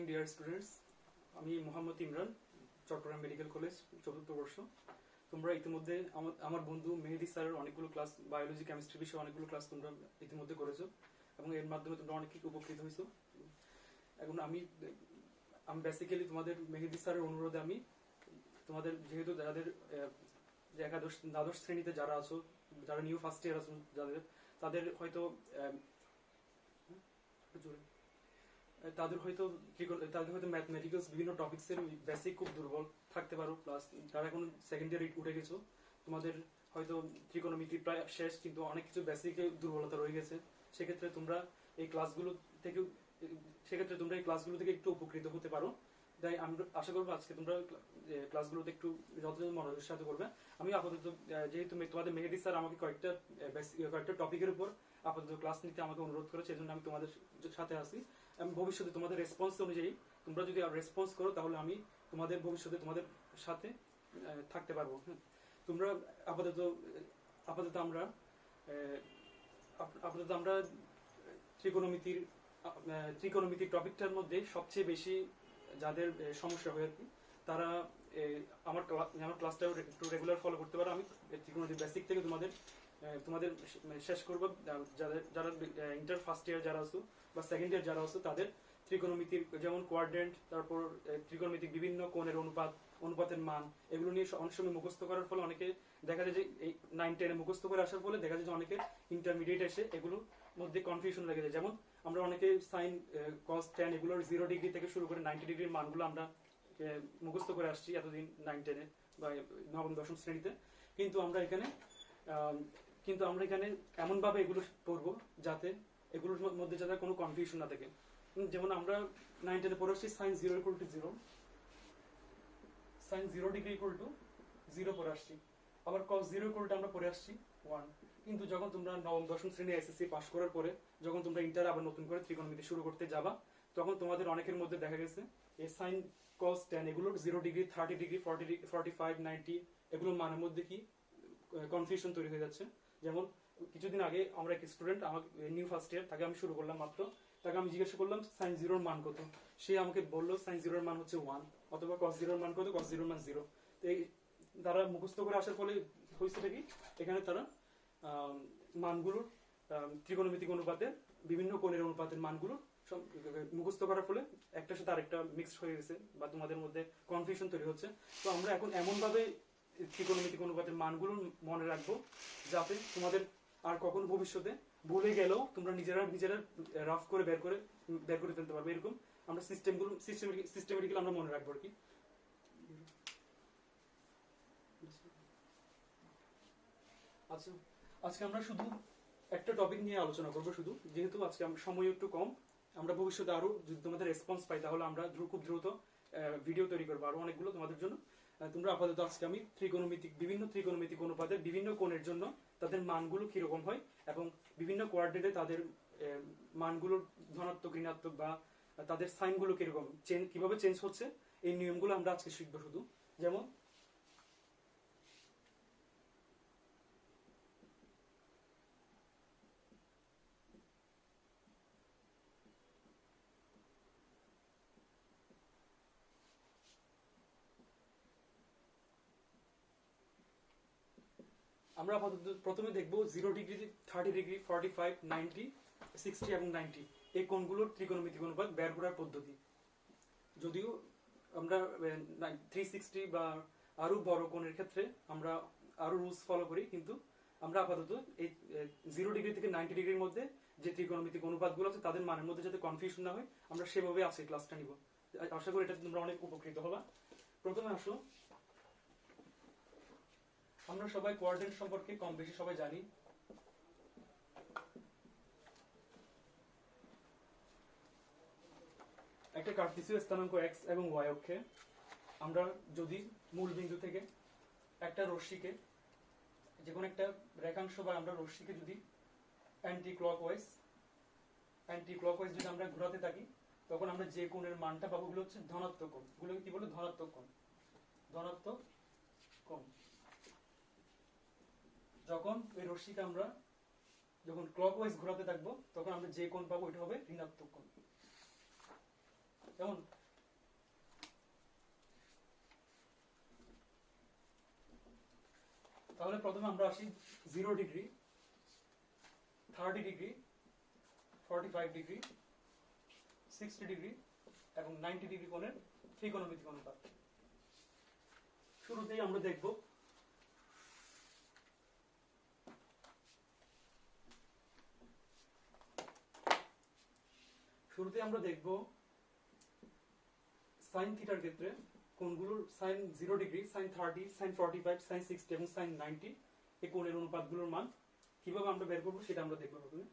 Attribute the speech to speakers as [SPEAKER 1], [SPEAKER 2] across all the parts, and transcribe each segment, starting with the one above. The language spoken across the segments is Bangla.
[SPEAKER 1] ডিয়ার স্টুডেন্টস, আমি মোহাম্মদ ইমরান, চট্টগ্রাম মেডিকেল কলেজ, চতুর্থ বর্ষ। তোমরা ইতিমধ্যে আমার বন্ধু মেহেদি স্যারের অনেকগুলো ক্লাস, বায়োলজি কেমিস্ট্রি বিষয়ে অনেকগুলো ক্লাস তোমরা ইতিমধ্যে করেছো এবং এর মাধ্যমে তোমরা অনেক কিছু উপকৃত হয়েছো। এখন আমি বেসিক্যালি তোমাদের মেহেদি স্যারের অনুরোধে আমি তোমাদের, যেহেতু যাদের একাদশ দ্বাদশ শ্রেণীতে যারা আছো, যারা নিউ ফার্স্ট ইয়ার আছো, তাদের হয়তো ম্যাথমেটিক্যালস বিভিন্ন টপিক্সের বেসিক খুব দুর্বল থাকতে পারো, প্লাস যারা এখন সেকেন্ড ইয়ারে উঠে গেছো তোমাদের হয়তো ত্রিকোণমিতি প্রায় শেষ, কিন্তু অনেক কিছু বেসিকে দুর্বলতা রয়ে গেছে। সেক্ষেত্রে তোমরা এই ক্লাসগুলো থেকে একটু উপকৃত হতে পারো। তাই আমি আশা করবো আজকে তোমরা ক্লাসগুলোতে একটু যথাযথ মনোযোগের সাথে করবে। আমি আপাতত, যেহেতু তোমাদের মেহেদি স্যার আমাকে কয়েকটা টপিকের উপর আপাতত ক্লাস নিতে আমাকে অনুরোধ করেছে, এই জন্য আমি তোমাদের সাথে আছি। আমি ভবিষ্যতে তোমাদের রেসপন্স অনুযায়ী তোমরা যদি রেসপন্স করো তাহলে আমি তোমাদের ভবিষ্যতে তোমাদের সাথে থাকতে পারবো। তোমরা আপাতত আমরা ত্রিকোণমিতির টপিকটার মধ্যে সবচেয়ে বেশি যাদের সমস্যা হয় আর কি, তারা আমার ক্লাসটা একটু রেগুলার ফলো করতে পারো। আমি ত্রিকোণমিতির বেসিক থেকে তোমাদের শেষ করবো। যারা ইন্টার ফার্স্ট ইয়ার যারা আছো বা সেকেন্ড ইয়ার যারা আছো, তাদের ত্রিকোণমিতির যেমন কোয়াড্রেন্ট, তারপর ত্রিকোণমিতিক বিভিন্ন কোণের অনুপাতের মান, এগুলো নিয়ে অনেক সময় মুখস্থ করার ফলে অনেকে দেখা যায় যে এই 9-10 মুখস্থ করে আসার ফলে দেখা যায় যে অনেকে ইন্টারমিডিয়েট এসে এগুলোর মধ্যে কনফিউশন লেগে যায়। যেমন আমরা অনেকে সাইন, কস, ট্যান এগুলোর 0 ডিগ্রি থেকে শুরু করে 90 ডিগ্রির মানগুলো আমরা মুখস্থ করে আসছি এতদিন 9-10 বা নবম দশম শ্রেণীতে। কিন্তু আমরা এখানে এমন ভাবে এগুলো পড়বো যাতে এগুলোর মধ্যে যাতে কোনো কনফিউশন না থাকে। যেমন আমরা 9-10 পড়ে আসছি sine 0 equal to 0, sine 0 degree equal to 0 পড়ে আসছি, আবার কস 0 ইকুয়াল টু আমরা পড়ে আসছি 1। কিন্তু যখন তোমরা নবম দশম শ্রেণী এসএসসি পাস করার পরে যখন তোমরা ইন্টার আবার নতুন করে ত্রিকোণমিতি শুরু করতে যাবা, তখন তোমাদের অনেকের মধ্যে দেখা গেছে এই সাইন, কস, ট্যান এগুলোর 0 ডিগ্রি, 30 ডিগ্রি, 45, 90 এগুলোর মানের মধ্যে কি কনফিউশন তৈরি হয়ে যাচ্ছে। যেমন কিছুদিন আগে আমরা এক স্টুডেন্ট, আমার নিউ ফার্স্ট ইয়ার, তাকে আমি শুরু করলাম মাত্র, তাকে আমি জিজ্ঞাসা করলাম সাইন 0 মান কত, সে আমাকে বললো সাইন 0 মান হচ্ছে 1, অথবা কস 0 মান কত, কস 0 মান 0। তো এই তারা মুখস্থ করে আসার ফলে হয়েছে কি, এখানে তারা মানগুলোর ত্রিকোণমিতিক অনুপাতের বিভিন্ন কোণের অনুপাতের মানগুলো মুখস্থ করার ফলে একটার সাথে আরেকটা মিক্সড হয়ে গেছে, বা তোমাদের মধ্যে কনফিউশন তৈরি হচ্ছে। তো আমরা এখন এমন ভাবে ত্রিকোণমিতিক অনুপাতের মানগুলো মনে রাখবো যাতে তোমাদের আর কখনো ভবিষ্যতে ভুলে গেলেও তোমরা নিজেরা রাফ করে বের করে ফেলতে পারবে। এরকম আমরা সিস্টেমেটিক্যালি আমরা মনে রাখবো আর কি। আচ্ছা, আজকে আমরা শুধু একটা টপিক নিয়ে আলোচনা করবো শুধু, যেহেতু আজকে সময় একটু কম। আমরা ভবিষ্যতে আরো যদি তোমাদের রেসপন্স পাই তাহলে আমরা খুব দ্রুত ভিডিও তৈরি করবো আরো অনেকগুলো তোমাদের জন্য। তোমরা আপাতত আজকে আমি বিভিন্ন ত্রিকোণমিতিক অনুপাতের বিভিন্ন কোণের জন্য তাদের মানগুলো কিরকম হয় এবং বিভিন্ন কোয়াড্রেন্টে তাদের মানগুলোর ধনাত্মক, ঋণাত্মক বা তাদের সাইনগুলো কিরকম কিভাবে চেঞ্জ হচ্ছে, এই নিয়মগুলো আমরা আজকে শিখবো শুধু। যেমন আমরা প্রথমে দেখবো 0 ডিগ্রি, 30 ডিগ্রি, 45, 90, 60 এবং 90 এই কোণগুলোর ত্রিকোণমিতিক অনুপাত বের করার পদ্ধতি। যদিও আমরা 360 বা আরো বড় কোণের ক্ষেত্রে আমরা আরো রুলস ফলো করি, কিন্তু আমরা আপাতত এই 0 ডিগ্রি থেকে 90 ডিগ্রির মধ্যে যে ত্রিকোণমিতিক অনুপাতগুলো আছে তাদের মানের মধ্যে যাতে কনফিউশন না হয়, আমরা সেভাবে আজকে ক্লাসটা নিব। আশা করি এটা তোমরা অনেক উপকৃত হবা। প্রথমে আসো, আমরা সবাই কোয়াড্রেন্ট সম্পর্কে কম বেশি সবাই জানি। একটা কার্টেসীয় স্থানাঙ্ক x এবং y অক্ষে আমরা যদি মূল বিন্দু থেকে একটা রশ্মিকে, যে কোনো একটা রেখাংশ বা আমরা রশ্মিকে যদি অ্যান্টি ক্লকওয়াইজ যদি আমরা ঘোরাতে থাকি, তখন আমরা যে কোণের মানটা পাবো ওগুলো হচ্ছে ধনাত্মক কোণ। ওগুলোকে কি বলে? ধনাত্মক কোণ। যখন ওই রশ্মিকে আমরা যখন ক্লকওয়াইজ ঘোরাতে থাকবো তখন আমরা যে কোণ পাবো ওইটা হবে ঋণাত্মক কোণ। যেমন তাহলে প্রথমে আমরা আসি 0 ডিগ্রি, 30 ডিগ্রি, 45 ডিগ্রি, 60 ডিগ্রি এবং 90 ডিগ্রি কোণের ত্রিকোণমিতিক অনুপাত। শুরুতেই আমরা দেখব সাইন থিটার ক্ষেত্রে কোণগুলোর sine 0 degree, sine 30, sine 45, sine 60 এবং সাইন 90 এই কোণের অনুপাতগুলোর মান কিভাবে আমরা বের করবো সেটা আমরা দেখব প্রথমে।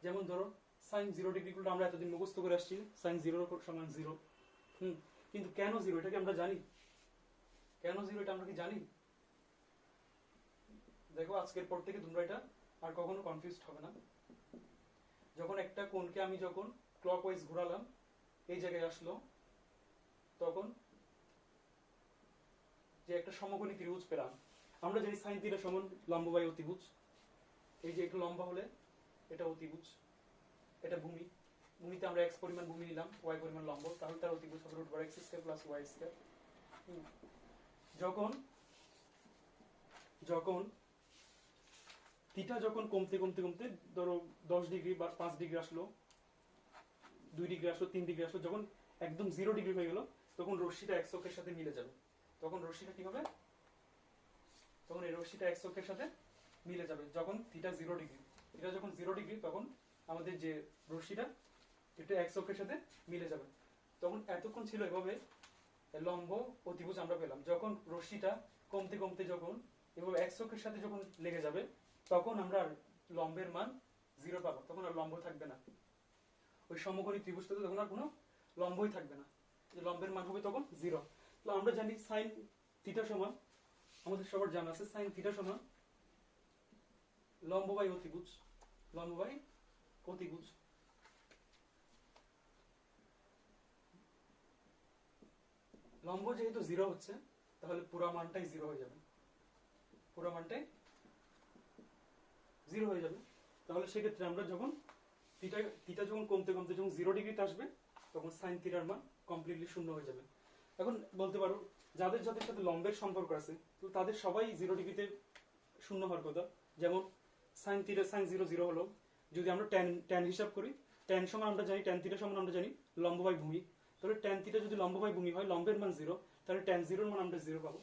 [SPEAKER 1] যেমন ধরো সাইন 0 ডিগ্রি গুলো আমরা এতদিন মুখস্থ করে আসছি, সাইন 0 সমান 0। কিন্তু কেন 0 এটা কি আমরা জানি? কেন 0 এটা আমরা কি জানি? দেখো আজকের পর থেকে তোমরা এটা আর কখনো কনফিউজড হবে না। যখন একটা কোণকে আমি যখন ক্লকওয়াইজ ঘোরালাম, এই জায়গায় আসলো, তখন যে একটা সমকোণী ত্রিভুজ পেলাম। আমরা জানি সাইন থিটা সমান লম্ব বাই অতিভুজ। এই যে একটু লম্বা হলে এটা অতিভুজ, এটা ভূমি, ভূমিতে আমরা x পরিমাণ ভূমি নিলাম, y পরিমাণ লম্ব, তাহলে তার অতিভুজ হবে √x² + y²। যখন থিটা যখন কমতে কমতে কমতে ধরো 10 ডিগ্রি বা 5 ডিগ্রি আসলো, 2 ডিগ্রি আসলো, 3 ডিগ্রি আসলো, যখন একদম 0 ডিগ্রি হয়ে গেল, তখন রশ্মিটা x অক্ষের সাথে মিলে যাবে। তখন রশ্মিটা কি হবে? তখন এই রশ্মিটা x অক্ষের সাথে মিলে যাবে। যখন থিটা 0 ডিগ্রি, এটা যখন 0 ডিগ্রি, তখন আমাদের যে রশ্মিটা এটা x অক্ষের সাথে মিলে যাবে। তখন এতক্ষণ ছিল এভাবে লম্ব অতিভুজ আমরা পেলাম। যখন রশ্মিটা কমতে কমতে যখন এভাবে x অক্ষের সাথে যখন লেগে যাবে, তখন আমরা লম্বের মান 0 পাবো। তখন আর লম্ব থাকবে না, ওই সমকোণী ত্রিভুজটাতে তখন আর কোনো লম্বই থাকবে না, যে লম্বের মান হবে তখন 0। তো আমরা জানি সাইন থিটা সমান, আমাদের সবার জানা আছে সাইন থিটা সমান লম্ব বাই অতিভুজ, লম্ব বাই অতিভুজ। লম্ব যেহেতু 0 হচ্ছে, তাহলে পুরো মানটাই 0 হয়ে যাবে, পুরো মানটাই 0 হয়ে যাবে। তাহলে সেক্ষেত্রে আমরা যখন থিটা যখন কমতে কমতে যখন 0 ডিগ্রিতে আসবে, তখন সাইন থিটার মান কমপ্লিটলি শূন্য হয়ে যাবে। এখন বলতে পারো যাদের যাদের সাথে লম্বের সম্পর্ক আছে, তো তাদের সবাই 0 ডিগ্রিতে শূন্য হওয়ার কথা। যেমন সাইন থিটা, সাইন 0 0 হলো। যদি আমরা ট্যান হিসাব করি, ট্যান সমান আমরা জানি, ট্যান থিটা সমান আমরা জানি লম্ব বাই ভূমি। তাহলে ট্যান থিটা যদি লম্ব বাই ভূমি হয়, লম্বের মান 0, তাহলে ট্যান 0 মান আমরা 0 পাবো।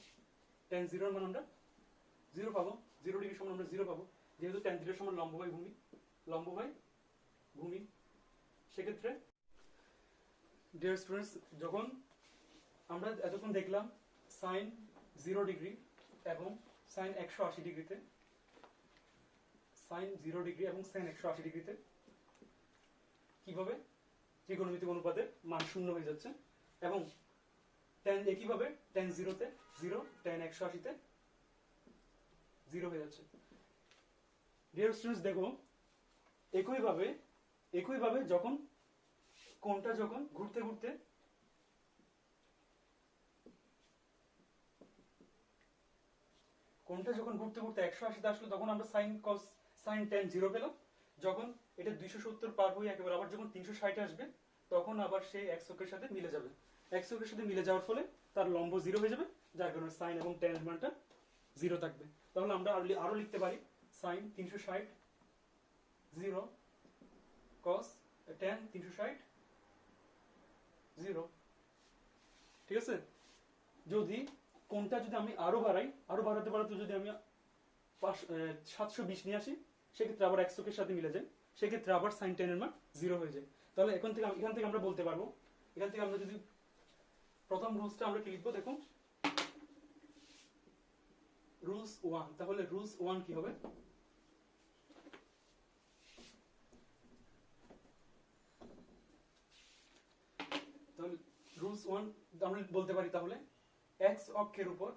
[SPEAKER 1] ট্যান 0 মান আমরা 0 পাবো, 0 ডিগ্রি সমান আমরা 0 পাবো, যেহেতু ট্যান থিটা সমান লম্ব বাই ভূমি, লম্ব বাই ভূমি। সেক্ষেত্রে ডিয়ার স্টুডেন্টস, যখন আমরা এতক্ষণ দেখলাম সাইন 0 ডিগ্রি এবং সাইন 180 ডিগ্রিতে, সাইন 0 ডিগ্রি এবং সাইন 180 ডিগ্রিতে কিভাবে ত্রিকোণমিতিক অনুপাতের মান শূন্য হয়ে যাচ্ছে, এবং ট্যান একইভাবে ট্যান 0-তে 0, ট্যান 180-তে 0 হয়ে যাচ্ছে। ডিয়ার স্টুডেন্টস, দেখো একইভাবে যখন কোণটা যখন ঘুরতে ঘুরতে কোণটা যখন ঘুরতে ঘুরতে 180-তে আসলো, তখন আমরা সাইন ট্যান 0 পেলাম। যখন এটা 270 পার হয়ে একেবারে আবার যখন 360 আসবে, তখন আবার সেই x অক্ষের সাথে মিলে যাবে। x অক্ষের সাথে মিলে যাওয়ার ফলে তার লম্ব 0 হয়ে যাবে, যার কারণে সাইন এবং ট্যান এর মানটা 0 থাকবে। তাহলে আমরা আরো লিখতে পারি সাইন 360 0 cos ট্যান 360 0। ঠিক আছে? যদি কোণটা যদি আমি আরো বাড়াতে যদি আমি 720 নিয়ে আসি, সেক্ষেত্রে আবার x অক্ষের সাথে মিলে যায়, সেক্ষেত্রে আবার সাইন ট্যান এর মান 0 হয়ে যায়। তাহলে এখান থেকে আমরা বলতে পারবো, এখান থেকে আমরা যদি প্রথম রুলসটা আমরা কি লিখবো, দেখুন রুলস 1। তাহলে রুলস 1 কি হবে? তাহলে রুলস 1 আমরা বলতে পারি, তাহলে x অক্ষের উপর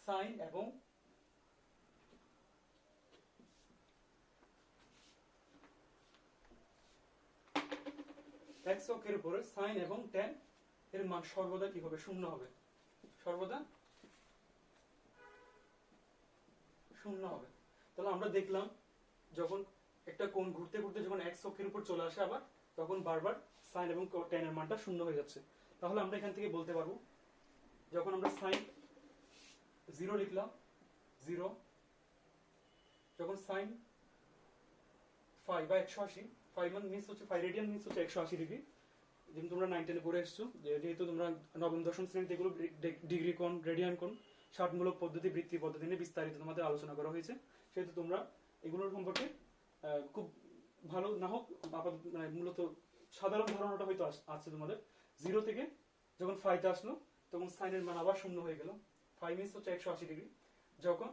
[SPEAKER 1] সাইন এবং x অক্ষের উপরে সাইন এবং ট্যান এর মান সর্বদা কি হবে? শূন্য হবে, সর্বদা শূন্য হবে। তাহলে আমরা দেখলাম যখন একটা কোণ ঘুরতে ঘুরতে যখন x অক্ষের উপর চলে আসে আবার, তখন বারবার সাইন এবং ট্যান এর মানটা শূন্য হয়ে যাচ্ছে। তাহলে আমরা এখান থেকে বলতে পারবো যখন আমরা সাইন 0 লিখলাম 0, যখন সাইন 5 বা 180, 5 মান মিস হচ্ছে 5 রেডিয়ান মিস হচ্ছে 180 ডিগ্রি। যেহেতু তোমরা 9 10 পড়ে এসছো, যেহেতু তোমরা নবম দশম শ্রেণীতে এগুলো ডিগ্রি কোণ, রেডিয়ান কোণ, ষাটমূলক পদ্ধতি, বৃত্তি পদ্ধতি নিয়ে বিস্তারিত তোমাদের আলোচনা করা হয়েছে, সেহেতু তোমরা এগুলোর সম্পর্কে খুব ভালো না হোক আপাতত মানে মূলত সাধারণ ধারণাটা হয়তো আছে তোমাদের। 0 থেকে যখন 5 তে আসলো তখন সাইনের মান আবার শূন্য হয়ে গেল, 5 মিস হচ্ছে 180 ডিগ্রি। যখন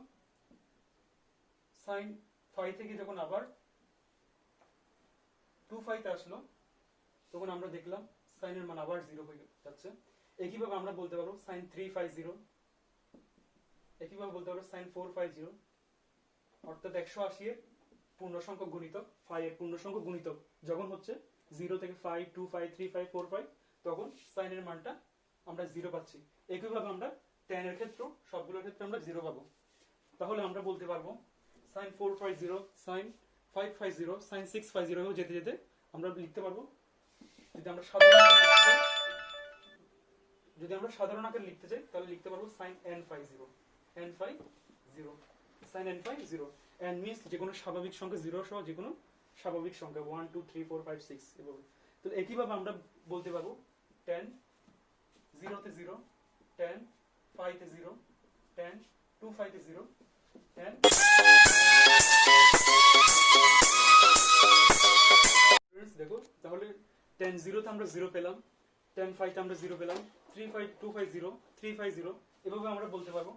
[SPEAKER 1] সাইন 5 থেকে যখন আবার 2 তে আসলো তখন আমরা দেখলাম সাইনের মান আবার 0 হয়ে যাচ্ছে। একইভাবে আমরা বলতে পারবো সাইন 350, একইভাবে বলতে পারবো সাইন 450, অর্থাৎ 180 এর পূর্ণ সংখ্যক গুণিতক 5 এর পূর্ণ সংখ্যক গুণিতক যখন হচ্ছে 0 থেকে 5, 2, 5, 3, 5, 4, 5, তখন সাইনের মানটা আমরা 0 পাচ্ছি। একইভাবে আমরা tan এর ক্ষেত্রে সবগুলোর ক্ষেত্রে আমরা 0 পাবো। তাহলে আমরা বলতে পারবো সাইন 450, সাইন 550, সাইন 650 যেতে যেতে আমরা লিখতে পারবো, যদি আমরা সাধারণ আকারে লিখতে চাই তাহলে লিখতে পারবো sign n50, sign n50, n means যে কোনো স্বাভাবিক সংখ্যা 0 সহ যে কোনো স্বাভাবিক সংখ্যা 1, 2, 3, 4, 5, 6 এভাবে। তো একইভাবে আমরা বলতে পারবো tan 0 তে 0, tan 5 তে 0, tan 2, 5 তে 0, tan দেখো তাহলে tan 0 তে আমরা 0 পেলাম, tan 5 তে আমরা 0 পেলাম, 250, 350 এভাবে আমরা বলতে পারবো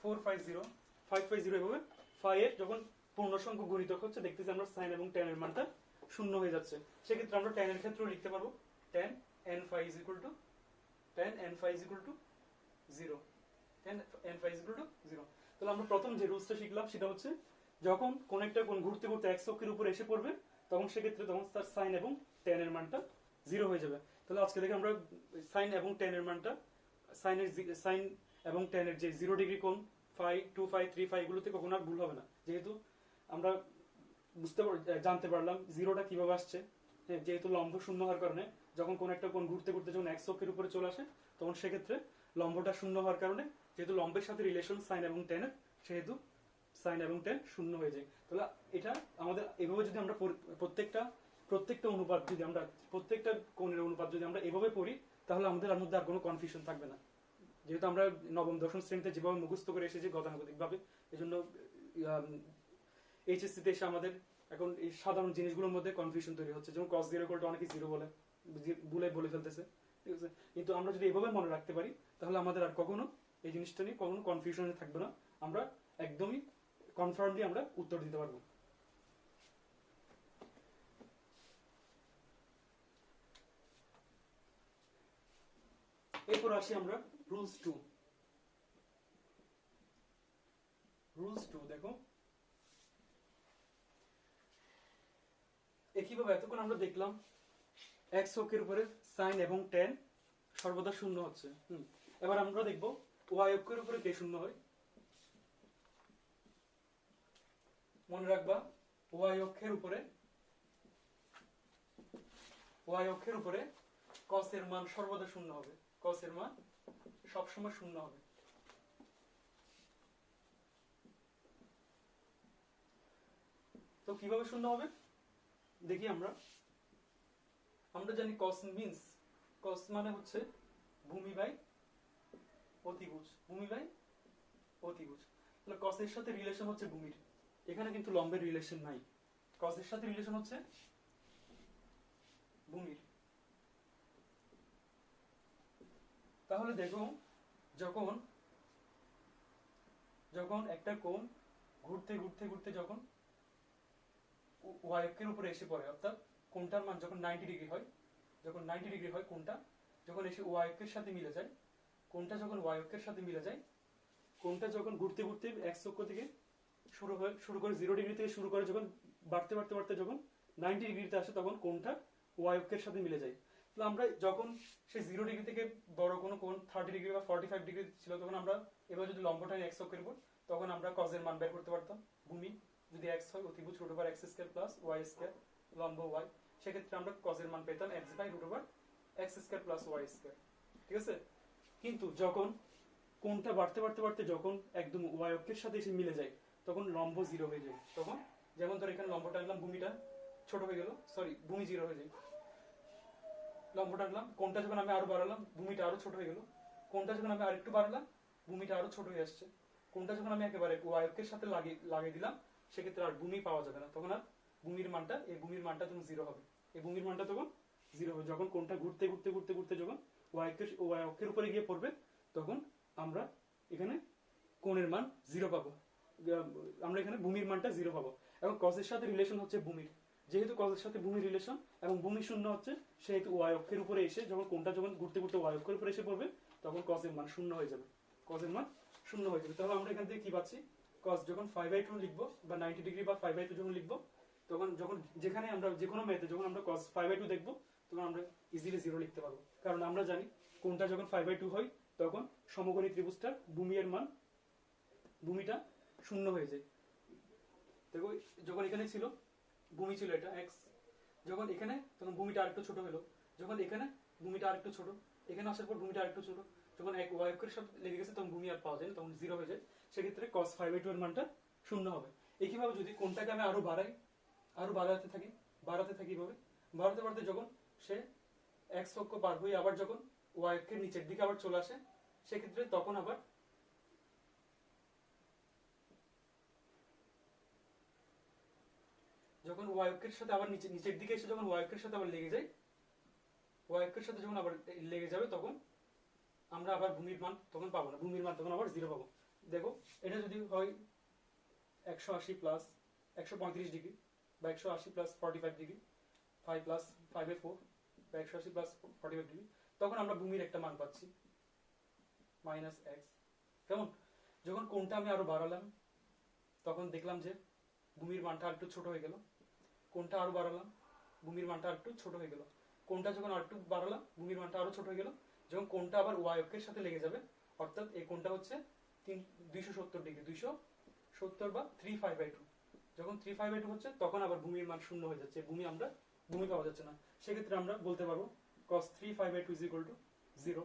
[SPEAKER 1] 450, 550 এভাবে 5 এর যখন পূর্ণ সংখ্যক গুণিতক হচ্ছে দেখতেছি আমরা সাইন এবং tan এর মানটা শূন্য হয়ে যাচ্ছে। সেক্ষেত্রে আমরা tan এর ক্ষেত্রেও লিখতে পারবো tan n5 is equal to 0, tan n5 is equal to 0। তাহলে আমরা প্রথম যে রুলসটা শিখলাম সেটা হচ্ছে যখন কোন একটা কোণ ঘুরতে ঘুরতে x অক্ষের উপর এসে পড়বে তখন সেক্ষেত্রে তখন তার সাইন এবং tan এর মানটা 0 হয়ে যাবে। তাহলে আজকে থেকে আমরা সাইন এবং tan এর মানটা সাইন এবং tan এর যে 0 ডিগ্রি কোণ 5, 2, 5, 3, 5 এগুলোতে কখনো আর ভুল হবে না, যেহেতু আমরা জানতে পারলাম 0টা কিভাবে আসছে। যেহেতু লম্ব শূন্য হওয়ার কারণে যখন কোন একটা কোণ ঘুরতে ঘুরতে যখন x অক্ষের উপরে চলে আসে তখন সেক্ষেত্রে লম্বটা শূন্য হওয়ার কারণে যেহেতু লম্বের সাথে রিলেশন সাইন এবং tan এর, সেহেতু সাইন এবং tan শূন্য হয়ে যায়। তাহলে এটা আমাদের এভাবে যদি আমরা প্রত্যেকটা অনুপাত যদি আমরা প্রত্যেকটা কোণের অনুপাত যদি আমরা এভাবে পড়ি তাহলে আমাদের আর মধ্যে আর কোনো কনফিউশন থাকবে না। যেহেতু আমরা নবম দশম শ্রেণীতে যেভাবে মুখস্থ করে এসেছি গতানুগতিক ভাবে, এজন্য এইচএসসি তে এসে আমাদের এখন এই সাধারণ জিনিসগুলোর মধ্যে কনফিউশন তৈরি হচ্ছে, যেমন cos 0 = অনেকে 0 বলে ফেলতেছে, ঠিক আছে। কিন্তু আমরা যদি এভাবে মনে রাখতে পারি তাহলে আমাদের আর কখনো এই জিনিসটা নিয়ে কোনো কনফিউশনে থাকবে না, আমরা একদমই কনফার্মলি আমরা উত্তর দিতে পারবো। এরপর আসি আমরা রুলস 2। দেখো একইভাবে এতক্ষণ আমরা দেখলাম x অক্ষের উপরে সাইন এবং tan সর্বদা শূন্য হচ্ছে। এবার আমরা দেখব y অক্ষের উপরে কে শূন্য হয়। মনে রাখবা y অক্ষের উপরে cos এর মান সর্বদা শূন্য হবে, cos এর মান সবসময় শূন্য হবে। তো কিভাবে শূন্য হবে দেখি আমরা জানি cos মানে হচ্ছে ভূমি বাই অতিভুজ, তাহলে cos এর সাথে রিলেশন হচ্ছে ভূমির, এখানে কিন্তু লম্বের রিলেশন নাই, cos এর সাথে রিলেশন হচ্ছে ভূমির। তাহলে দেখো যখন একটা কোণ ঘুরতে যখন y অক্ষের উপরে এসে পড়ে, অর্থাৎ কোণটার মান যখন 90 ডিগ্রি হয়, কোণটা যখন এসে y অক্ষের সাথে মিলে যায়, কোণটা যখন ঘুরতে x অক্ষ থেকে শুরু করে 0 ডিগ্রি থেকে শুরু করে যখন বাড়তে যখন 90 ডিগ্রিতে আসে তখন কোণটা y অক্ষের সাথে মিলে যায়। তাহলে আমরা যখন সেই 0 ডিগ্রি থেকে বড় কোনো কোণ 30 ডিগ্রি বা 45 ডিগ্রি ছিল তখন আমরা এবার যদি লম্বটা x অক্ষের উপর তখন আমরা cos এর মান বের করতে পারতাম। ভূমি যদি x হয় অতিভুজ √x² + y², লম্ব y, সেক্ষেত্রে আমরা cos এর মান পেতাম x/√x² + y²। ঠিক আছে। কিন্তু যখন কোণটা বাড়তে বাড়তে বাড়তে যখন একদম ওয়াই অক্ষের সাথে এসে মিলে যায় তখন লম্ব 0 হয়ে যায়। তখন যেমন ধর এখানে লম্ব টানলাম, ভূমিটা ছোট হয়ে গেল, সরি ভূমি 0 হয়ে যায়। লম্ব টানলাম, কোণটা যখন আমি আরো বাড়ালাম ভূমিটা আরো ছোট হয়ে গেল, কোণটা যখন আমি আরেকটু বাড়ালাম ভূমিটা আরো ছোট হয়ে আসছে, কোণটা যখন আমি একেবারে ওয়াই অক্ষের সাথে লাগিয়ে দিলাম সেক্ষেত্রে আর ভূমি পাওয়া যাবে না, তখন আর ভূমির মানটা, এই ভূমির মানটা তখন 0 হবে। এই ভূমির মানটা তখন 0 হবে যখন কোণটা ঘুরতে ঘুরতে ঘুরতে ঘুরতে যখন ওয়াই অক্ষের উপরে গিয়ে পড়বে তখন আমরা এখানে কোণের মান 0 পাবো, আমরা এখানে ভূমির মানটা 0 পাবো। এবং কজের সাথে রিলেশন হচ্ছে ভূমির, যেহেতু কজের সাথে ভূমির রিলেশন এবং ভূমি শূন্য হচ্ছে সেহেতু ওয়াই অক্ষের উপরে এসে যখন কোণটা যখন ঘুরতে ঘুরতে ওয়াই অক্ষের উপরে এসে পড়বে তখন কজের মান 0 হয়ে যাবে, কজের মান 0 হয়ে যাবে। তাহলে আমরা এখান থেকে কি পাচ্ছি, কজ যখন 5/2 লিখবো বা 90 ডিগ্রি বা 5/2 যখন লিখবো তখন যখন যেখানে আমরা যে কোনো ম্যাথে যখন আমরা cos 5/2 দেখবো তখন আমরা ইজিলি 0 লিখতে পারবো, কারণ আমরা জানি কোণটা যখন 5/2 হয় তখন সমকোণী ত্রিভুজটার ভূমির মান, ভূমিটা 0 হয়ে যায়। দেখো যখন এখানে ছিল ভূমি ছিল এটা x, যখন এখানে তখন ভূমিটা আরেকটু ছোট হলো, যখন এখানে ভূমিটা আরেকটু ছোট, এখানে আসার পর ভূমিটা আরেকটু ছোট, যখন এক ওয়াই অক্ষের সাথে লেগে গেছে তখন ভূমি আর পাওয়া যায় না, তখন 0 হয়ে যায়। সেক্ষেত্রে cos 5/2 এর মানটা 0 হবে। একইভাবে যদি কোণটাকে আমি আরো বাড়াই, আরো বাড়াতে থাকি এভাবে বাড়াতে বাড়াতে যখন সে x অক্ষ পার হয়ে আবার যখন ওয়াই অক্ষের নিচের দিকে আবার চলে আসে সেক্ষেত্রে তখন আবার যখন ওয়াই অক্ষের সাথে আবার নিচের দিকে এসে যখন ওয়াই অক্ষের সাথে আবার লেগে যায়, ওয়াই অক্ষের সাথে যখন আবার লেগে যাবে তখন আমরা আবার ভূমির মান তখন পাবো না, ভূমির মান তখন আবার 0 পাবো। দেখো এটা যদি হয় 180 প্লাস 135 ডিগ্রি বা 180 প্লাস 45 ডিগ্রি 5 প্লাস 5/4 বা 180 প্লাস 45 ডিগ্রি, তখন আমরা ভূমির একটা মান পাচ্ছি -x। কেমন, যখন কোণটা আমি আরো বাড়ালাম তখন দেখলাম যে ভূমির মানটা আরেকটু ছোট হয়ে গেল, কোণটা আরো বাড়ালাম ভূমির মানটা আরেকটু ছোট হয়ে গেল, কোণটা যখন আরেকটু বাড়ালাম ভূমির মানটা আরো ছোট হয়ে গেল, যখন কোণটা আবার ওয়াই অক্ষের সাথে লেগে যাবে অর্থাৎ এই কোণটা হচ্ছে 270 ডিগ্রি, 270 বা 3π/2, যখন 3π/2 হচ্ছে তখন আবার ভূমির মান 0 হয়ে যাচ্ছে, ভূমি পাওয়া যাচ্ছে না। সেক্ষেত্রে আমরা বলতে পারবো cos 3π/2 0,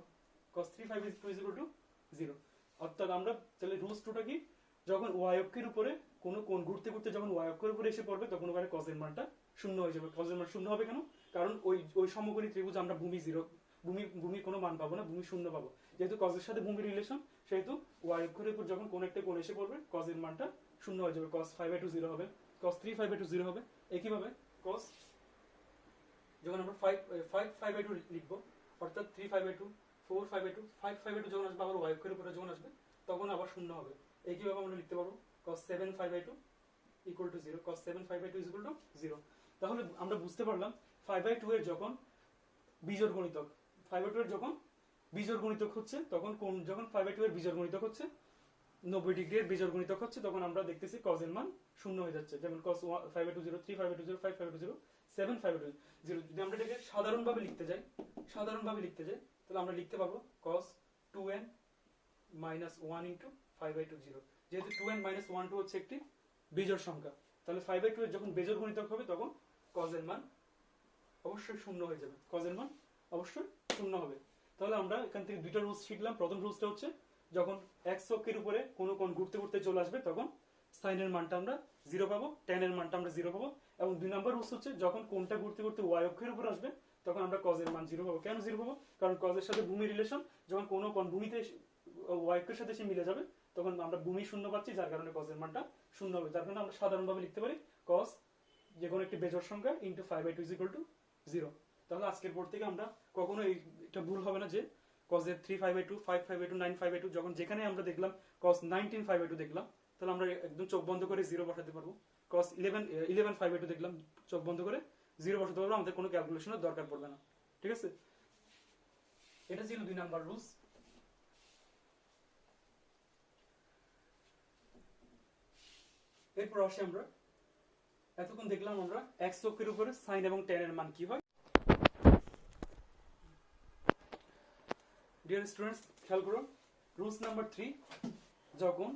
[SPEAKER 1] cos 3π/2 0। অর্থাৎ আমরা তাহলে রুলস টুটা কি, যখন ওয়াই অক্ষের উপরে কোনো কোণ ঘুরতে ঘুরতে যখন ওয়াই অক্ষের উপরে এসে পড়বে তখন ওখানে কজের মানটা 0 হয়ে যাবে। কজের মান 0 হবে কেন, কারণ ওই সমকোণী ত্রিভুজ আমরা ভূমি 0, ভূমির কোনো মান পাবো না, ভূমি 0 পাবো। যেহেতু কজের সাথে ভূমির রিলেশন সেহেতু ওয়াই অক্ষের উপর যখন কোন একটা কোণ এসে পড়বে কজের মানটা 0 হয়ে যাবে, cos 5/2 0 হবে, cos 3π/2 0 হবে। একইভাবে cos যখন আমরা 5π/2 লিখবো অর্থাৎ 3π/2 4π/2 5π/2 যখন আসবে আবার ওয়াই অক্ষের উপরে যখন আসবে তখন আবার 0 হবে। একইভাবে আমরা লিখতে পারবো cos 7π/2 = 0, cos 7π/2 = 0। তাহলে আমরা বুঝতে পারলাম 5/2 এর যখন বিজোড় গণিতক, 5/2 এর যখন বিজোড় গণিতক হচ্ছে তখন কোন, যখন 5/2 এর বিজোড় গণিতক হচ্ছে 90 ডিগ্রি এর বিজোড় গণিতক হচ্ছে তখন আমরা দেখতেছি cos এর মান 0 হয়ে যাচ্ছে, যেমন cos 5/2 0, 3π/2 0, 5π/2 0, 7π/2 0। যদি আমরা এটাকে সাধারণভাবে লিখতে যাই তাহলে আমরা লিখতে পারবো cos 2n - 1 * 5/2 0। যেহেতু 2n - 1 2 হচ্ছে একটি বিজোড় সংখ্যা, তাহলে 5/2 এর যখন বিজোড় গণিতক হবে তখন cos এর মান অবশ্যই 0 হয়ে যাবে, cos এর মান অবশ্যই 0 হবে। তাহলে আমরা এখান থেকে দুইটা রুলস শিখলাম। প্রথম রুলসটা হচ্ছে যখন x অক্ষের উপরে কোনো কোণ ঘুরতে ঘুরতে চলে আসবে তখন sin এর মানটা আমরা 0 পাবো, tan এর মানটা আমরা 0 পাবো। এবং দুই নম্বর রুলস হচ্ছে যখন কোণটা ঘুরতে ঘুরতে y অক্ষের উপর আসবে তখন আমরা cos এর মান 0 পাবো। কেন 0 পাবো, কারণ cos এর সাথে ভূমি রিলেশন, যখন কোনো কোণ ভূমিতে y অক্ষের সাথে এসে মিলে যাবে তখন আমরা ভূমি 0 পাচ্ছি, যার কারণে cos এর মানটা 0 হবে। যার কারণে আমরা সাধারণভাবে লিখতে পারি cos যে কোনো একটি বেজোড় সংখ্যা * 5/2 = 0। তাহলে আজকের পর থেকে আমরা কখনো এটা ভুল হবে না যে cos এর 3π/2 5π/2 9π/2 যখন যেখানে আমরা দেখলাম cos 19π/2 দেখলাম তাহলে আমরা একদম চোখ বন্ধ করে 0 বসাতে পারবো, cos 11π/2 দেখলাম চোখ বন্ধ করে 0 বসাতে পারবো, আমাদের কোনো ক্যালকুলেশনের দরকার পড়বে না। ঠিক আছে, এটা ছিল 2 নাম্বার রুলস। এরপর আসি আমরা এতক্ষণ দেখলাম আমরা x অক্ষের উপরে sin এবং tan এর মান কি হয়। ডিয়ার স্টুডেন্টস খেয়াল করুন, রুলস নাম্বার 3, যখন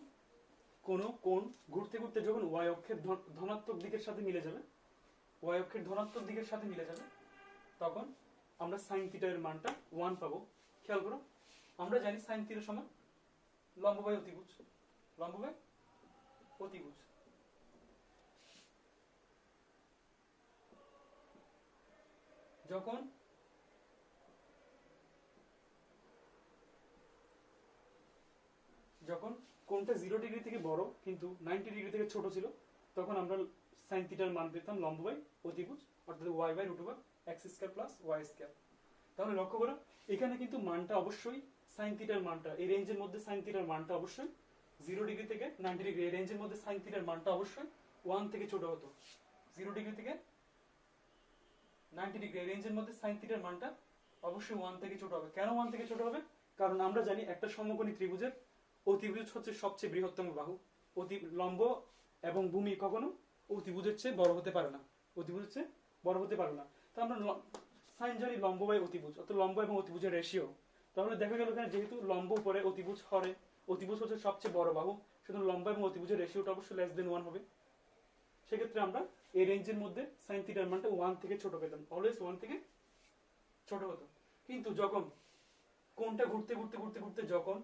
[SPEAKER 1] কোনো কোণ ঘুরতে ঘুরতে যখন y অক্ষের ধনাত্মক দিকের সাথে মিলে যাবে, y অক্ষের ধনাত্মক দিকের সাথে মিলে যাবে তখন আমরা sin θ এর মানটা 1 পাবো। খেয়াল করো, আমরা জানি সাইন থিটা সমান লম্ব বাই অতিভুজ, লম্ব বাই অতিভুজ। যখন যখন কোণটা 0 ডিগ্রি থেকে বড় কিন্তু 90 ডিগ্রি থেকে ছোট ছিল, তখন আমরা সাইন থিটার মান পেতাম লম্ব বাই অতিভুজ, অর্থাৎ y by root over X square plus Y square. তাহলে লক্ষ্য করো এখানে কিন্তু মানটা অবশ্যই সাইন থিটার মানটা এই রেঞ্জের মধ্যে, সাইন থিটার মানটা অবশ্যই 0 ডিগ্রি থেকে 90 ডিগ্রি এই রেঞ্জের মধ্যে সাইন থিটার মানটা অবশ্যই 1 থেকে ছোট হতো। 0 ডিগ্রি থেকে 90 ডিগ্রি এই রেঞ্জের মধ্যে সাইন থিটার মানটা অবশ্যই 1 থেকে ছোট হবে। কেন 1 থেকে ছোট হবে? কারণ আমরা জানি একটা সমকোণী ত্রিভুজের অতিভুজ হচ্ছে সবচেয়ে বৃহত্তম বাহু। লম্ব এবং ভূমি কখনো অতিভুজের চেয়ে বড় হতে পারে না, অতিভুজের চেয়ে বড় হতে পারে না। তো আমরা সাইন জানি লম্ব বাই অতিভুজ, অর্থাৎ লম্ব এবং অতিভুজের রেশিও। তাহলে দেখা গেল এখানে যেহেতু লম্ব উপরে অতিভুজ হরে, অতিভুজ হচ্ছে সবচেয়ে বড় বাহু, সুতরাং লম্ব এবং অতিভুজের রেশিওটা অবশ্যই লেস দেন 1 হবে। সেক্ষেত্রে আমরা এই রেঞ্জের মধ্যে সাইন থিটার মানটা 1 থেকে ছোট পেতাম, অলওয়েজ 1 থেকে ছোট হতো। কিন্তু যখন কোণটা ঘুরতে ঘুরতে ঘুরতে ঘুরতে যখন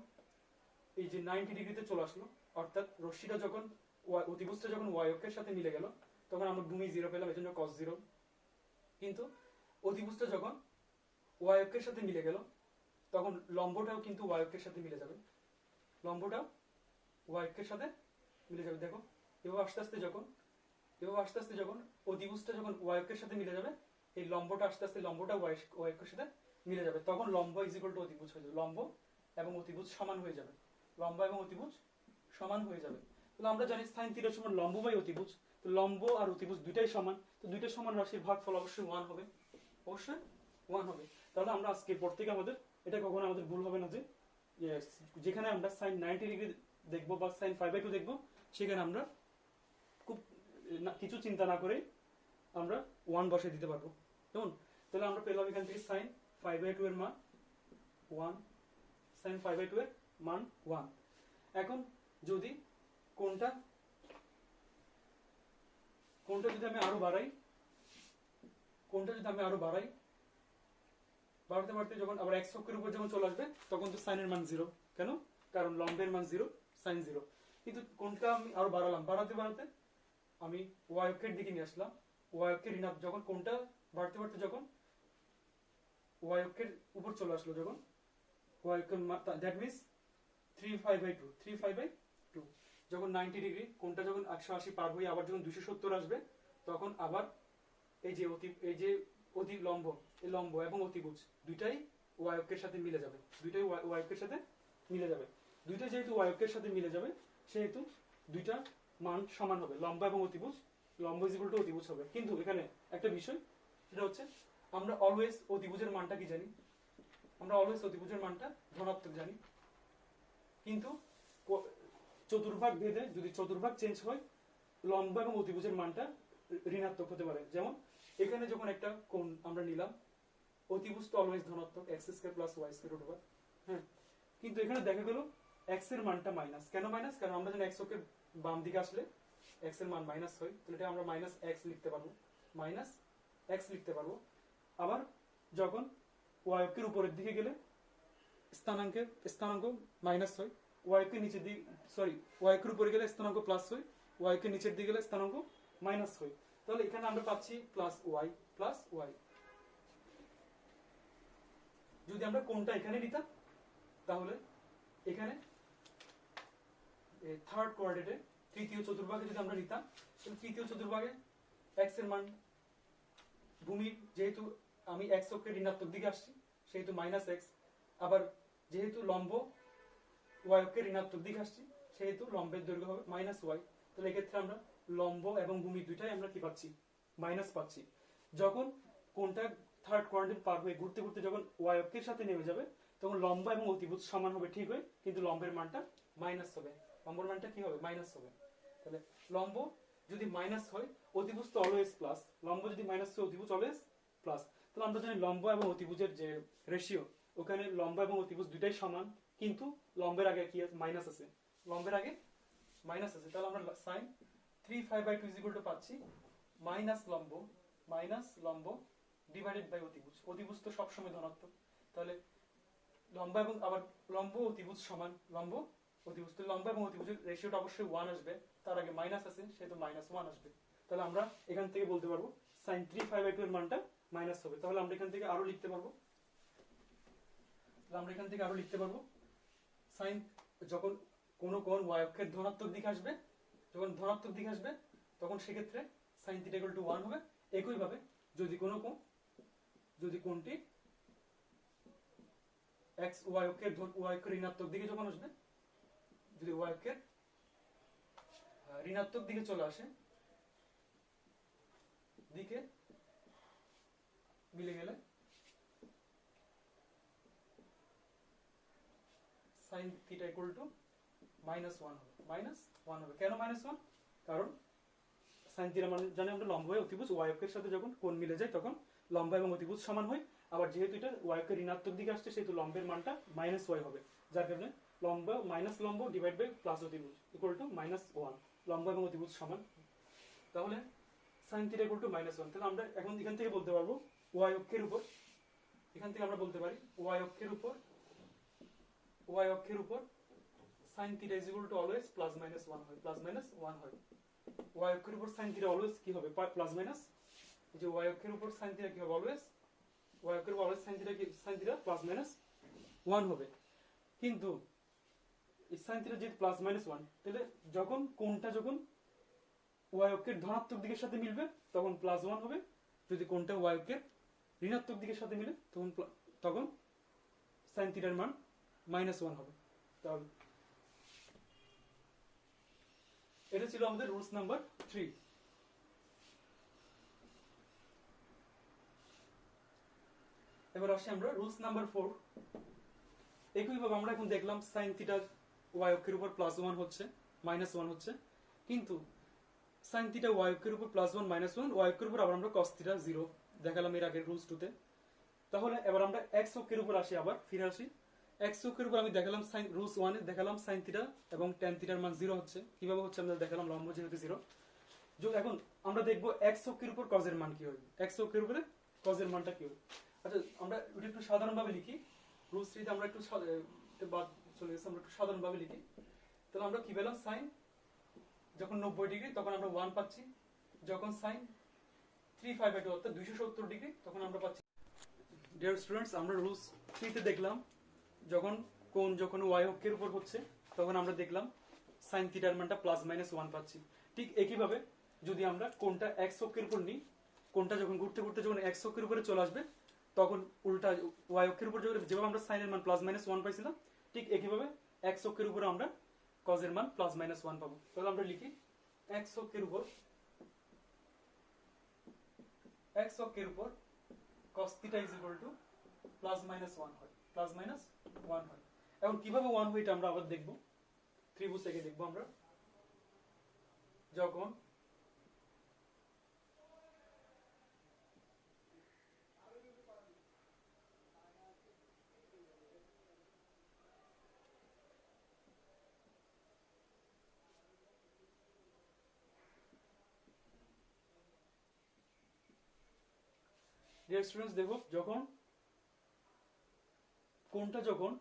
[SPEAKER 1] এই যে 90 ডিগ্রিতে চলে আসলো, অর্থাৎ রশ্মিটা যখন অতিভুজটা যখন y অক্ষের সাথে মিলে গেল, তখন আমরা ভূমি 0 পেলাম, এজন্য cos 0। কিন্তু অতিভুজটা যখন y অক্ষের সাথে মিলে গেল, তখন লম্বটাও কিন্তু y অক্ষের সাথে মিলে যাবে, লম্বটাও y অক্ষের সাথে মিলে যাবে। দেখো এভাবে আস্তে আস্তে যখন অতিভুজটা যখন y অক্ষের সাথে মিলে যাবে, এই লম্বটা আস্তে আস্তে লম্বটা y অক্ষের সাথে মিলে যাবে, তখন লম্ব ইজ ইকুয়াল টু অতিভুজ হয়ে যাবে, লম্ব এবং অতিভুজ সমান হয়ে যাবে, লম্ব এবং অতিভুজ সমান হয়ে যাবে। তাহলে আমরা জানি সাইন থিটা সমান লম্ব বাই অতিভুজ, তো লম্ব আর অতিভুজ দুইটাই সমান, তো দুইটা সমান রাশির ভাগফল অবশ্যই 1 হবে, অবশ্যই 1 হবে। তাহলে আমরা আজকে পর থেকে আমাদের এটা কখনো আমাদের ভুল হবে না যে যেখানে আমরা সাইন 90 ডিগ্রি দেখবো বা সাইন 5/2 দেখবো, সেখানে আমরা খুব কিছু চিন্তা না করে আমরা 1 বসে দিতে পারবো। কেমন? তাহলে আমরা পেলাম এখান থেকে সাইন 5/2 এর মান 1, সাইন 5/2 এর মান 1। এখন যদি কোণটা যদি আমি আরো বাড়াই, বাড়তে বাড়তে যখন আবার x অক্ষের উপর যখন চলে আসবে, তখন তো সাইনের মান 0। কেন? কারণ লম্বের মান 0, সাইন 0। কিন্তু কোণটা আমি আরো বাড়ালাম, বাড়াতে বাড়াতে আমি y অক্ষের দিকে নিয়ে আসলাম, y অক্ষের ঋণাত্মক যখন কোণটা বাড়তে বাড়তে যখন y অক্ষের উপর চলে আসলো, যখন y অক্ষের দ্যাট মিন্স 3π/2 যখন 90 ডিগ্রি কোণটা যখন 180 পার হয়ে আবার যখন 270 আসবে, তখন আবার এই যে লম্ব, এই লম্ব এবং অতিভুজ দুইটাই y অক্ষের সাথে মিলে যাবে, দুইটাই y অক্ষের সাথে মিলে যাবে। দুইটাই যেহেতু y অক্ষের সাথে মিলে যাবে, সেহেতু দুইটা মান সমান হবে, লম্ব এবং অতিভুজ, লম্ব ইজ ইকুয়াল টু অতিভুজ হবে। কিন্তু এখানে একটা বিষয়, সেটা হচ্ছে আমরা অলওয়েজ অতিভুজের মানটা কি জানি? আমরা অলওয়েজ অতিভুজের মানটা ধনাত্মক জানি, কিন্তু চতুর্ভাগ ভেদে যদি চতুর্ভাগ চেঞ্জ হয়, লম্ব এবং অতিভুজের মানটা ঋণাত্মক হতে পারে। যেমন এখানে যখন একটা কোণ আমরা নিলাম, অতিভুজ তো অলওয়েজ ধনাত্মক, X square plus Y square root over, হ্যাঁ। কিন্তু এখানে দেখা গেল এক্স এর মানটা মাইনাস। কেন মাইনাস? কারণ আমরা যখন এক্স অক্ষের বাম দিকে আসলে এক্স এর মান মাইনাস হয়, তাহলে এটা আমরা মাইনাস এক্স লিখতে পারবো। আবার যখন ওয়াই অক্ষের উপরের দিকে গেলে স্থানাঙ্ক মাইনাস হয়, ওয়াই অক্ষের নিচের দিকে ওয়াই অক্ষের উপরে গেলে স্থানাঙ্ক প্লাস হয়, ওয়াই অক্ষের নিচের দিকে গেলে স্থানাঙ্ক মাইনাস হয়। তাহলে এখানে আমরা পাচ্ছি প্লাস ওয়াই। যদি আমরা কোণটা এখানে নিতাম, তাহলে এখানে থার্ড কোয়াড্রেন্টে তৃতীয় চতুর্ভাগে যদি আমরা নিতাম, তাহলে তৃতীয় চতুর্ভাগে এক্স এর মান, ভূমির যেহেতু আমি এক্স অক্ষের ঋণাত্মক দিকে আসছি সেহেতু মাইনাস এক্স, আবার যেহেতু লম্ব ওয়াই অক্ষের ঋণাত্মক দিকে আসছি সেহেতু লম্বের দৈর্ঘ্য হবে মাইনাস ওয়াই। তাহলে এক্ষেত্রে আমরা লম্ব এবং ভূমি দুইটাই আমরা কি পাচ্ছি? মাইনাস পাচ্ছি। যখন কোণটা থার্ড কোয়াড্রেন্ট পার হয়ে ঘুরতে ঘুরতে যখন ওয়াই অক্ষের সাথে নেমে যাবে, তখন লম্ব এবং অতিভুজ সমান হবে, ঠিক হয়, কিন্তু লম্বের মানটা মাইনাস হবে, লম্বের মানটা কি হবে? মাইনাস হবে। তাহলে লম্ব যদি মাইনাস হয়, অতিভুজ তো অলওয়েজ প্লাস, লম্ব যদি মাইনাস হয় অতিভুজ অলওয়েজ প্লাস। তাহলে আমরা জানি লম্ব এবং অতিভুজের যে রেশিও, ওখানে লম্ব এবং অতিভুজ দুইটাই সমান, কিন্তু লম্বের আগে কি মাইনাস আছে, তাহলে আমরা সাইন 3π/2 পাচ্ছি মাইনাস লম্ব ডিভাইডেড বাই অতিভুজ। অতিভুজ তো সবসময় ধনাত্মক, তাহলে লম্ব এবং আবার লম্ব অতিভুজ সমান লম্ব অতিভুজ, তো লম্ব এবং অতিভুজের রেশিওটা অবশ্যই 1 আসবে, তার আগে মাইনাস আছে সেহেতু -1 আসবে। তাহলে আমরা এখান থেকে বলতে পারবো sin 3π/2 এর মানটা মাইনাস হবে। তাহলে আমরা এখান থেকে আরো লিখতে পারবো, sin যখন কোন কোণ y অক্ষের ধনাত্মক দিকে আসবে, যখন ধনাত্মক দিকে আসবে তখন সেক্ষেত্রে sin θ = 1 হবে। একইভাবে যদি কোণটি x y অক্ষের ঋণাত্মক দিকে যখন আসবে, যদি y অক্ষের ঋণাত্মক দিকে চলে আসে, দিকে মিলে গেলে sin θ = -1 হবে, -1 হবে। কেন -1? কারণ sin θ মানে জানি আমরা লম্ব এবং অতিভুজ y অক্ষের সাথে যখন কোণ মিলে যায় তখন লম্ব এবং অতিভুজ সমান হয়। আবার যেহেতু এটা y অক্ষের ঋণাত্মক দিকে আসছে সেহেতু লম্বের মানটা -y হবে, যার কারণে লম্ব মাইনাস লম্ব ডিভাইড বাই প্লাস অতিভুজ ইকুয়াল টু -1, লম্ব এবং অতিভুজ সমান। তাহলে sin θ = -1। তাহলে আমরা এখন এখান থেকে বলতে পারবো y অক্ষের উপর, এখান থেকে আমরা বলতে পারি y অক্ষের উপর sin θ = অলওয়েজ +-1 হয়, +-1 হয়। y অক্ষের উপর sin θ অলওয়েজ কি হবে, প্লাস মাইনাস, যে y অক্ষের উপর sin θ কি হবে, অলওয়েজ y অক্ষের উপর অলওয়েজ sin θ +-1 হবে। কিন্তু এই sin θ যেহেতু +-1, তাহলে যখন কোণটা যখন y অক্ষের ধনাত্মক দিকের সাথে মিলবে তখন +1 হবে, যদি কোণটা y অক্ষের ঋণাত্মক দিকের সাথে মিলে তখন sin θ এর মান -1 হবে। তাহলে এটা ছিল আমাদের রুলস নাম্বার 3। এবার আসি আমরা রুলস নাম্বার 4। একইভাবে আমরা এখন দেখলাম sin θ y অক্ষের উপর +1 হচ্ছে, -1 হচ্ছে, কিন্তু sin θ y অক্ষের উপর +1 -1 y অক্ষের উপর আবার আমরা cos θ 0 দেখালাম এর আগের রুলস 2 তে। তাহলে এবার আমরা x অক্ষের উপর আসি, আবার ফিরে আসি। x অক্ষের উপর আমি দেখালাম রুলস 1 এ দেখালাম sin θ এবং tan θ এর মান 0 হচ্ছে। কিভাবে হচ্ছে আমরা দেখালাম, লম্ব যেহেতু 0। এখন আমরা দেখব x অক্ষের উপর cos এর মান কি হবে, x অক্ষের উপরে cos এর মানটা কি হবে। আচ্ছা, আমরা এটা একটু সাধারণভাবে লিখি। রুলস 3 তে আমরা একটু বাদ চলে গেছে, আমরা একটু সাধারণভাবে লিখি। তাহলে আমরা কি পেলাম, sin যখন 90 ডিগ্রি তখন আমরা 1 পাচ্ছি, যখন sin 3π/2 অর্থাৎ 270 ডিগ্রি তখন আমরা পাচ্ছি। ডিয়ার স্টুডেন্টস, আমরা রুলস 3 তে দেখলাম যখন কোণ যখন y অক্ষের উপর হচ্ছে তখন আমরা দেখলাম sin θ এর মানটা +-1 পাচ্ছি। ঠিক একইভাবে যদি আমরা কোণটা x অক্ষের উপর নিই, কোণটা যখন ঘুরতে ঘুরতে যখন x অক্ষের উপরে চলে আসবে তখন উল্টা y অক্ষের উপর যেভাবে আমরা sin এর মান +-1 পাইছিলাম, ঠিক একইভাবে x অক্ষের উপর আমরা cos এর মান +-1 পাবো। তাহলে আমরা লিখি x অক্ষের উপর cos θ = +-1 হয়, +-1 হয়। এখন কিভাবে 1 হয় এটা আমরা আবার দেখব, ত্রিভুজ থেকে দেখব আমরা। যখন ডিয়ার স্টুডেন্টস দেখো, যখন কোণটা যখন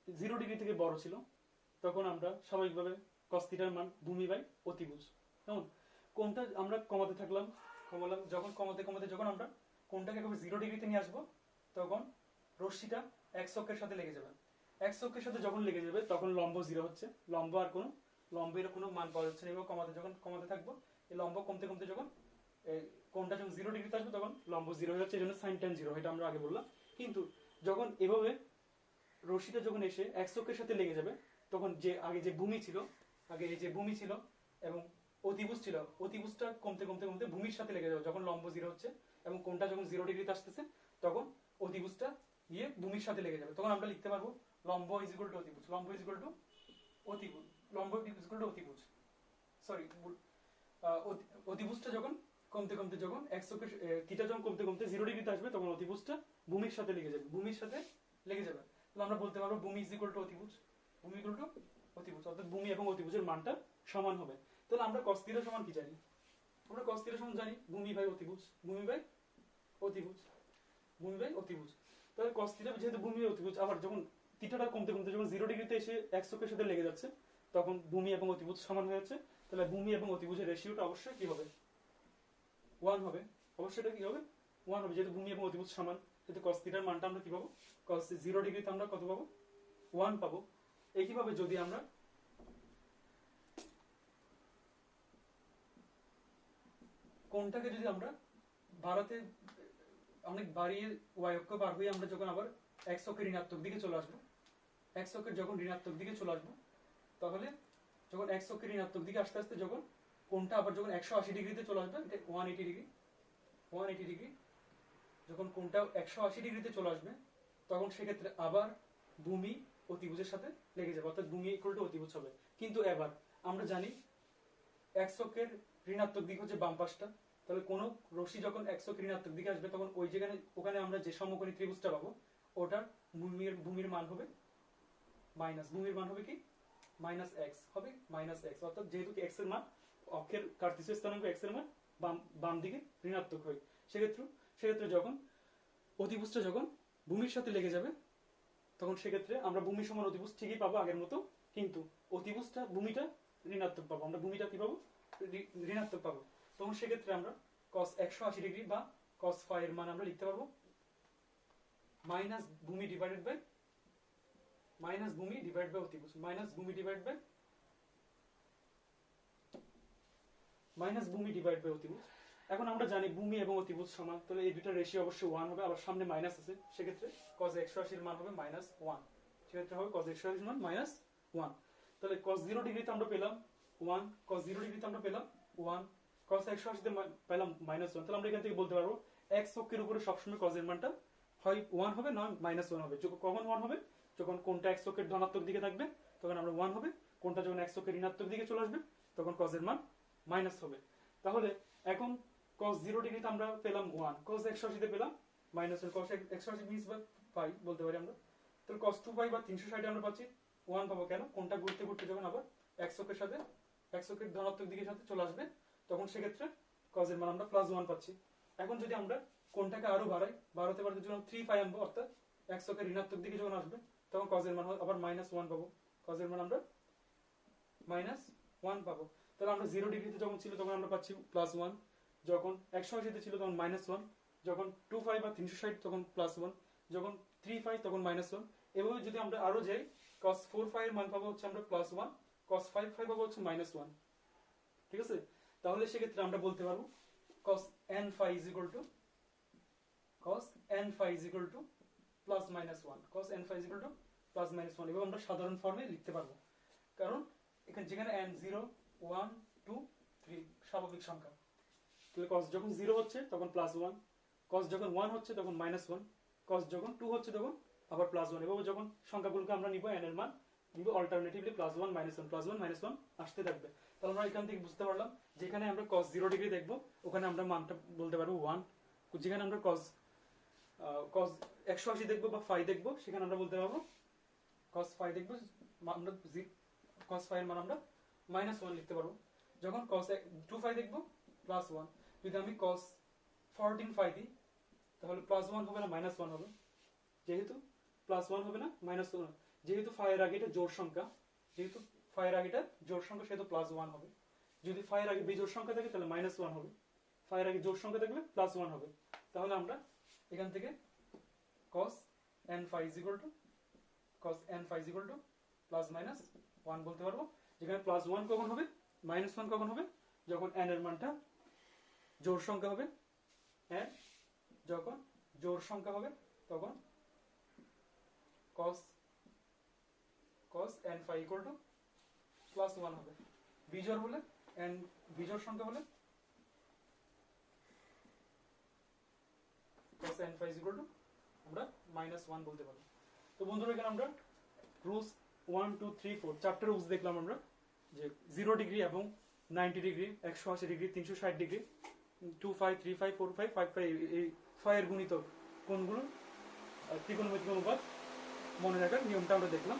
[SPEAKER 1] 0 ডিগ্রি থেকে বড় ছিল তখন আমরা স্বাভাবিকভাবে cos θ এর মান ভূমি বাই অতিভুজ। কেমন, কোণটা আমরা কমাতে থাকলাম, যখন কমাতে যখন আমরা কোণটাকে একেবারে 0 ডিগ্রিতে নিয়ে আসবো তখন রশ্মিটা x অক্ষের সাথে লেগে যাবে। x অক্ষের সাথে যখন লেগে যাবে তখন লম্ব 0 হচ্ছে, লম্বের কোনো মান পাওয়া যাচ্ছে না। এবার যখন কমাতে থাকবো, এই লম্ব কমতে কমতে যখন কোণটা যখন 0 ডিগ্রিতে আসবে তখন লম্ব 0 হয়ে যাচ্ছে, এই জন্য sin tan 0, এটা আমরা আগে বললাম। কিন্তু যখন এভাবে রশ্মিটা যখন এসে x অক্ষের সাথে লেগে যাবে তখন আগে যে ভূমি ছিল এবং অতিভুজটা কমতে ভূমির সাথে লেগে যাবে। যখন লম্ব 0 হচ্ছে এবং কোণটা যখন 0 ডিগ্রিতে আসতেছে তখন অতিভুজটা গিয়ে ভূমির সাথে লেগে যাবে। তখন আমরা লিখতে পারবো লম্ব অতিভুজ, অতিভুজটা যখন কমতে যখন x অক্ষের থিটা যখন কমতে 0 ডিগ্রিতে আসবে তখন অতিভুজটা ভূমির সাথে লেগে যাবে। তাহলে আমরা বলতে পারবো ভূমি অতিভুজ, অর্থাৎ ভূমি এবং অতিভুজের মানটা সমান হবে। তাহলে আমরা cos θ সমান কি জানি, আমরা cos θ সমান জানি ভূমি বাই অতিভুজ। তাহলে cos থিটা যেহেতু ভূমি অতিভুজ, আবার যখন থিটাটা কমতে কমতে যখন 0 ডিগ্রিতে এসে x অক্ষের সাথে লেগে যাচ্ছে তখন ভূমি এবং অতিভুজ সমান হয়ে যাচ্ছে। তাহলে ভূমি এবং অতিভুজের রেশিওটা অবশ্যই কি হবে? 1 হবে। অবশ্যই এটা কি হবে? 1 হবে, যেহেতু ভূমি এবং অতিভুজ সমান। যেহেতু cos থিটার মানটা আমরা কি পাবো? cos 0 ডিগ্রিতে আমরা কত পাবো? 1 পাবো। একইভাবে যদি আমরা কোণটাকে যদি আমরা বাড়াতে অনেক বাড়িয়ে y অক্ষ পার হয়ে আমরা যখন আবার x অক্ষের ঋণাত্মক দিকে চলে আসবো, x অক্ষের যখন ঋণাত্মক দিকে চলে আসবো, তাহলে যখন x অক্ষের ঋণাত্মক দিকে আস্তে আস্তে যখন কোণটা আবার যখন 180 ডিগ্রিতে চলে আসবে, এটা 180 ডিগ্রি যখন কোণটা 180 ডিগ্রিতে চলে আসবে, তখন সেক্ষেত্রে আবার ভূমি অতিভুজের সাথে লেগে যাবে, অর্থাৎ ভূমি ইকুয়াল টু অতিভুজ হবে। কিন্তু এবার আমরা জানি x অক্ষের ঋণাত্মক দিক হচ্ছে বাম পাশটা, তাহলে কোন রশ্মি যখন x অক্ষের ঋণাত্মক দিকে আসবে তখন ওই যেখানে ওখানে আমরা যে সমকোণী ত্রিভুজটা পাবো ওটার ভূমির মান হবে মাইনাস, ভূমির মান হবে কি মাইনাস এক্স হবে, মাইনাস এক্স, অর্থাৎ যেহেতু এক্স এর মান অক্ষের কার্তেশীয় স্থানাঙ্ক এক্স এর মান বাম দিকে ঋণাত্মক হয়, সেক্ষেত্রে যখন অতিভুজটা যখন ভূমির সাথে লেগে যাবে তখন সেক্ষেত্রে আমরা ভূমি সমান অতিভুজ ঠিকই পাবো আগের মতো, কিন্তু অতিভুজটা ভূমিটা ঋণাত্মক পাবো, আমরা ভূমিটা কি পাবো? ঋণাত্মক পাবো। তখন সেক্ষেত্রে আমরা cos 180 ডিগ্রি বা cos phi এর মান আমরা লিখতে পারবো মাইনাস ভূমি ডিভাইডেড বাই অতিভুজ, মাইনাস ভূমি ডিভাইড বাই অতিভুজ। এখন আমরা জানি ভূমি এবং অতিভুজ সমান, তাহলে এই দুইটা রেশিও অবশ্যই 1 হবে, আবার সামনে মাইনাস আছে, সেক্ষেত্রে cos 180 এর মান হবে -1, সেক্ষেত্রে হবে cos 180 এর মান -1। তাহলে cos 0 ডিগ্রিতে আমরা পেলাম 1, cos 0 ডিগ্রিতে আমরা পেলাম 1, cos 180 তে পেলাম -1। তাহলে আমরা এখান থেকে বলতে পারবো x অক্ষের উপরে সবসময় cos এর মানটা হয় 1 হবে না -1 হবে। কখন 1 হবে? যখন কোণটা x অক্ষের ধনাত্মক দিকে থাকবে তখন আমরা 1 হবে, কোণটা যখন x অক্ষের ঋণাত্মক দিকে চলে আসবে তখন cos এর মান মাইনাস হবে। তাহলে এখন cos 0 ডিগ্রিতে আমরা পেলাম 1, cos 180 তে পেলাম -1, cos 180 মিন্স বাই পাই বলতে পারি আমরা। তাহলে cos 2 পাই বা 360 আমরা পাচ্ছি 1 পাবো। কেন? কোণটা ঘুরতে ঘুরতে যখন আবার x অক্ষের সাথে x অক্ষের ধনাত্মক দিকের সাথে চলে আসবে তখন সেক্ষেত্রে cos এর মান আমরা +1 পাচ্ছি। এখন যদি আমরা কোণটাকে আরো বাড়াতে যখন 3 পাই আনবো, অর্থাৎ x অক্ষের ঋণাত্মক দিকে যখন আসবে তখন cos এর মান আবার -1 পাবো, cos এর মান আমরা -1 পাবো। তাহলে আমরা 0 ডিগ্রিতে যখন ছিল তখন আমরা পাচ্ছি +1, যখন 180 তে ছিল তখন -1, যখন 2π বা 360 তখন +1, যখন 3π তখন -1। এভাবে যদি আমরা আরো যাই cos 4π এর মান পাবো হচ্ছে আমরা +1, cos 5π পাবো হচ্ছে -1। ঠিক আছে? তাহলে সেক্ষেত্রে আমরা বলতে পারবো cos n phi is equal to cos n phi is equal to +-1, cos n phi is equal to +-1। এবং আমরা সাধারণ ফর্মে লিখতে পারবো, কারণ এখানে যেখানে n 0 1 2 3 স্বাভাবিক সংখ্যা, তাহলে cos যখন 0 হচ্ছে তখন +1, cos যখন 1 হচ্ছে তখন -1, cos যখন 2 হচ্ছে তখন আবার +1। এভাবে যখন সংখ্যাগুলোকে আমরা নিব n এর মান নিব অল্টারনেটিভলি +1 -1 +1 -1 আসতে থাকবে। তাহলে আমরা এখান থেকে বুঝতে পারলাম যেখানে আমরা cos 0 ডিগ্রি দেখব ওখানে আমরা মানটা বলতে পারবো 1, যেখানে আমরা cos 180 দেখবো বা phi দেখবো সেখানে আমরা বলতে পারবো cos phi দেখবো, আমরা cos phi এর মান আমরা -1 লিখতে পারবো। যখন cos 2 phi দেখবো +1, যদি আমি cos 14 phi দিই তাহলে +1 হবে না -1 হবে, যেহেতু +1 হবে না -1, যেহেতু phi এর আগে এটা জোড় সংখ্যা, সেহেতু +1 হবে। যদি phi এর আগে বিজোড় সংখ্যা থাকে তাহলে -1 হবে, phi এর আগে জোড় সংখ্যা থাকলে +1 হবে। তাহলে আমরা এখান থেকে cos n phi is equal to +-1 বলতে পারবো। যেখানে +1 কখন হবে, -1 কখন হবে? যখন n এর মানটা জোড় সংখ্যা হবে, n যখন জোড় সংখ্যা হবে তখন cos n phi equal to +1 হবে। বিজোড় হলে n বিজোড় সংখ্যা হলে cos n phi is equal to আমরা -1 বলতে পারবো। তো বন্ধুরা এখানে আমরা রুলস 1 2 3 4 চারটে রুলস দেখলাম আমরা, যে 0 ডিগ্রি এবং 90 ডিগ্রি, 180 ডিগ্রি, 360 ডিগ্রি, 2π 3π 4π 5π এই phi এর গুণিতক কোণগুলো ত্রিকোণমিতিক অনুপাত মনে রাখার নিয়মটা আমরা দেখলাম।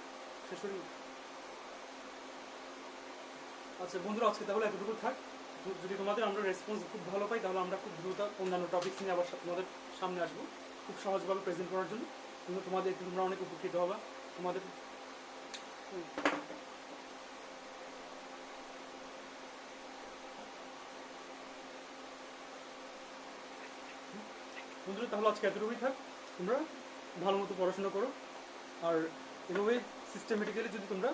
[SPEAKER 1] আচ্ছা বন্ধুরা, আজকে তাহলে এতটুকু থাক। যদি তোমাদের আমরা রেসপন্স খুব ভালো পাই তাহলে আমরা খুব দ্রুত অন্যান্য টপিকস নিয়ে আবার তোমাদের সামনে আসবো খুব সহজভাবে প্রেজেন্ট করার জন্য। কিন্তু তোমাদের তোমরা অনেক উপকৃত হবে। তোমাদের বন্ধুরা তাহলে আজকে এতটুকুই থাক। তোমরা ভালো মতো পড়াশোনা করো, আর এভাবে সিস্টেমেটিক্যালি যদি তোমরা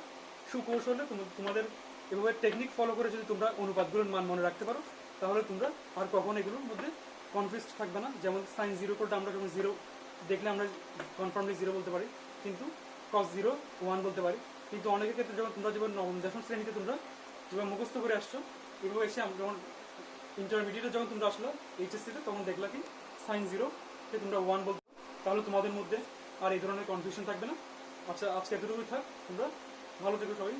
[SPEAKER 1] সুকৌশলে তোমাদের এভাবে টেকনিক ফলো করে যদি তোমরা অনুপাতগুলোর মান মনে রাখতে পারো, তাহলে তোমরা আর কখনো এগুলোর মধ্যে কনফিউজ থাকবে না। যেমন সাইন জিরো করতে আমরা যখন জিরো দেখলে আমরা কনফার্মলি জিরো বলতে পারি, কিন্তু কস জিরো 1 বলতে পারি। কিন্তু অনেকের ক্ষেত্রে যখন তোমরা যেমন নবম দশম শ্রেণীতে তোমরা যেভাবে মুখস্থ করে আসছো, এভাবে এসে আমরা যখন ইন্টারমিডিয়েটে যখন তোমরা আসলো এইচএসসিতে, তখন দেখলা কি সাইন জিরোকে তোমরা 1 বলতে, তাহলে তোমাদের মধ্যে আর এই ধরনের কনফিউশন থাকবে না। আচ্ছা আজকে এতটুকুই থাক, তোমরা ভালো থেকো সবাই।